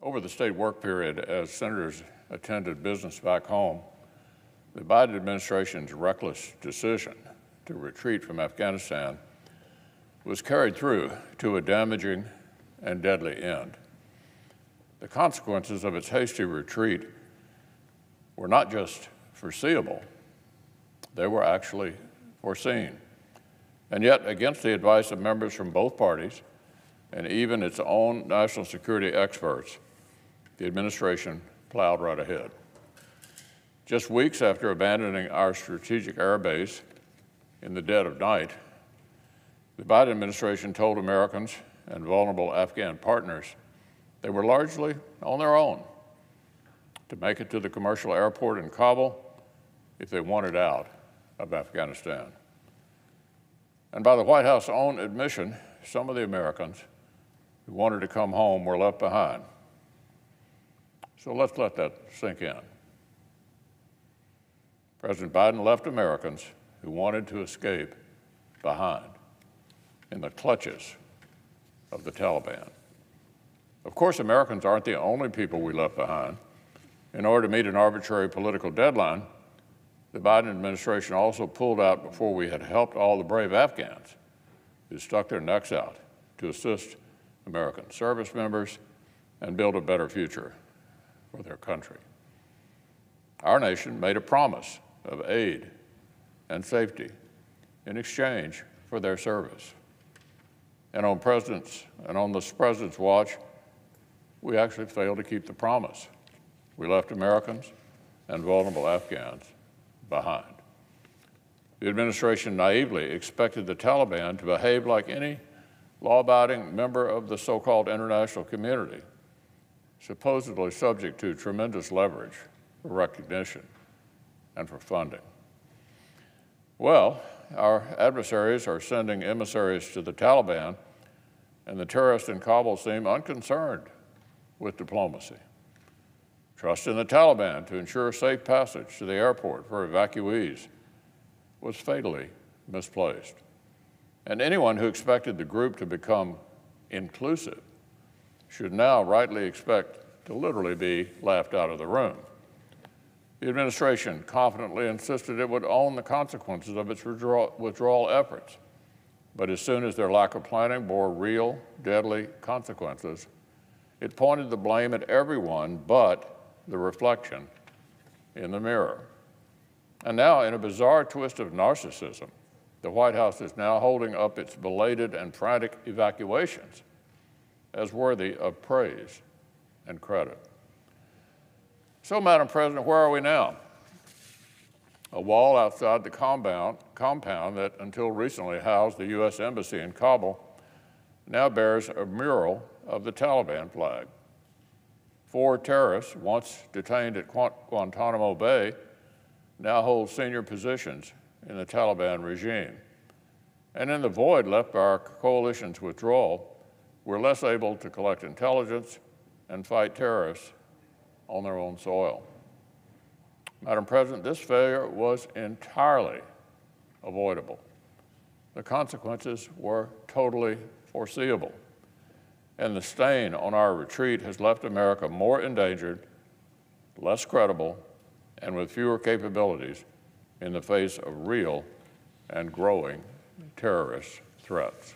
Over the state work period, as senators attended business back home, the Biden administration's reckless decision to retreat from Afghanistan was carried through to a damaging and deadly end. The consequences of its hasty retreat were not just foreseeable, they were actually foreseen. And yet, against the advice of members from both parties and even its own national security experts, the administration plowed right ahead. Just weeks after abandoning our strategic air base in the dead of night, the Biden administration told Americans and vulnerable Afghan partners they were largely on their own to make it to the commercial airport in Kabul if they wanted out of Afghanistan. And by the White House's own admission, some of the Americans who wanted to come home were left behind. So let's let that sink in. President Biden left Americans who wanted to escape behind in the clutches of the Taliban. Of course, Americans aren't the only people we left behind. In order to meet an arbitrary political deadline, the Biden administration also pulled out before we had helped all the brave Afghans who stuck their necks out to assist American service members and build a better future for their country. Our nation made a promise of aid and safety in exchange for their service. And on this president's watch, we actually failed to keep the promise. We left Americans and vulnerable Afghans behind. The administration naively expected the Taliban to behave like any law-abiding member of the so-called international community, supposedly subject to tremendous leverage for recognition and for funding. Well, our adversaries are sending emissaries to the Taliban, and the terrorists in Kabul seem unconcerned with diplomacy. Trust in the Taliban to ensure safe passage to the airport for evacuees was fatally misplaced. And anyone who expected the group to become inclusive should now rightly expect to literally be laughed out of the room. The administration confidently insisted it would own the consequences of its withdrawal efforts. But as soon as their lack of planning bore real, deadly consequences, it pointed the blame at everyone but the reflection in the mirror. And now, in a bizarre twist of narcissism, the White House is now holding up its belated and frantic evacuations as worthy of praise and credit. So, Madam President, where are we now? A wall outside the compound that until recently housed the U.S. Embassy in Kabul now bears a mural of the Taliban flag. 4 terrorists, once detained at Guantanamo Bay, now hold senior positions in the Taliban regime. And in the void left by our coalition's withdrawal, we're less able to collect intelligence and fight terrorists on their own soil. Madam President, this failure was entirely avoidable. The consequences were totally foreseeable. And the stain on our retreat has left America more endangered, less credible, and with fewer capabilities in the face of real and growing terrorist threats.